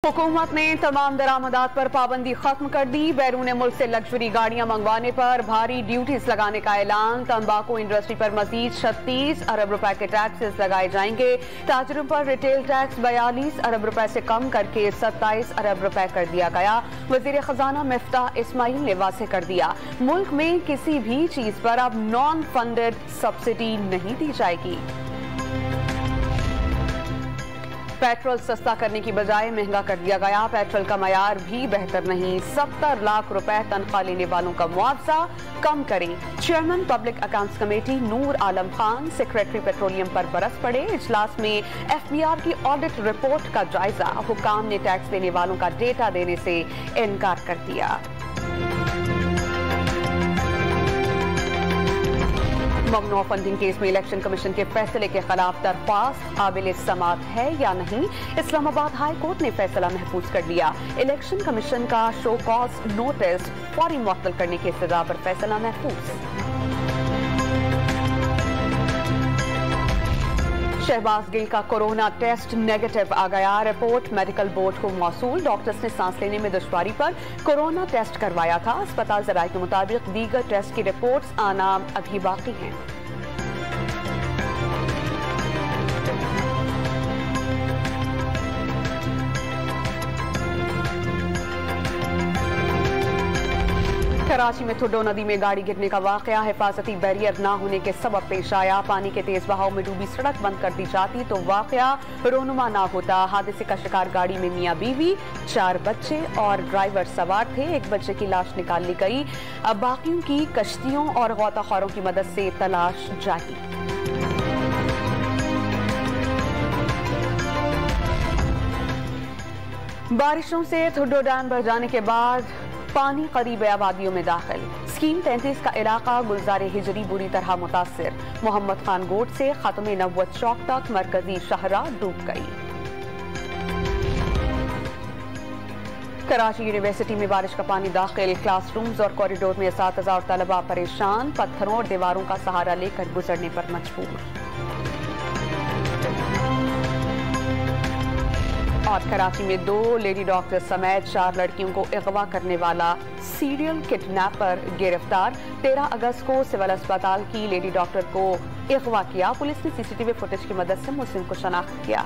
हुकूमत ने तमाम दरामदात पर पाबंदी खत्म कर दी। बैरून मुल्क से लग्जरी गाड़ियां मंगवाने पर भारी ड्यूटीज लगाने का ऐलान। तंबाकू इंडस्ट्री पर मजीद 36 अरब रुपए के टैक्सेस लगाए जाएंगे। ताजरों पर रिटेल टैक्स 42 अरब रुपए से कम करके 27 अरब रुपए कर दिया गया। वजीर खजाना मिफ्ताह इस्माइल ने वाज़ेह कर दिया, मुल्क में किसी भी चीज पर अब नॉन फंडेड सब्सिडी नहीं दी जाएगी। पेट्रोल सस्ता करने की बजाय महंगा कर दिया गया। पेट्रोल का मयार भी बेहतर नहीं। 70 लाख रुपए तनख्वाह लेने वालों का मुआवजा कम करें। Chairman public accounts committee Noor Alam Khan secretary petroleum पर बरस पड़े। इजलास में FBR की ऑडिट रिपोर्ट का जायजा। हुकाम ने टैक्स देने वालों का डेटा देने से इनकार कर दिया। ममनुआ फंडिंग केस में इलेक्शन कमीशन के फैसले के खिलाफ दरख्वास्त काबिल समाअत है या नहीं। इस्लामाबाद हाई कोर्ट ने फैसला महफूज कर लिया। इलेक्शन कमीशन का शो कॉज नोटिस फौरी मुअत्तल करने की सजा पर फैसला महफूज। शहबाज गिल का कोरोना टेस्ट नेगेटिव आ गया। रिपोर्ट मेडिकल बोर्ड को मौसूल। डॉक्टर्स ने सांस लेने में दुश्वारी पर कोरोना टेस्ट करवाया था। अस्पताल ज़राए के मुताबिक दीगर टेस्ट की रिपोर्ट्स आना अभी बाकी हैं। कराची में थुड्डो नदी में गाड़ी गिरने का वाकया। हिफाजती बैरियर न होने के सबब पेश आया। पानी के तेज बहाव में डूबी सड़क बंद कर दी जाती तो वाकया रोनुमा ना होता। हादसे का शिकार गाड़ी में मियां बीवी, 4 बच्चे और ड्राइवर सवार थे। एक बच्चे की लाश निकाल ली गई। अब बाकियों की कश्तियों और गौताखोरों की मदद से तलाश जारी। बारिशों से थुड्डो डैम भर जाने के बाद पानी करीब आबादियों में दाखिल। स्कीम 33 का इलाका गुलजार हिजरी बुरी तरह मुतासिर। मोहम्मद खान गोट से खत्म नब्वत चौक तक मरकजी शहरा डूब गई। कराची यूनिवर्सिटी में बारिश का पानी दाखिल। क्लासरूम्स और कॉरिडोर में असातिज़ा और तलबा परेशान। पत्थरों और दीवारों का सहारा लेकर गुजरने पर मजबूर। और कराची में 2 लेडी डॉक्टर समेत 4 लड़कियों को अगवा करने वाला सीरियल किडनैपर गिरफ्तार। 13 अगस्त को सिविल अस्पताल की लेडी डॉक्टर को अगवा किया। पुलिस ने CCTV फुटेज की मदद से मुलजिम को शनाख्त किया।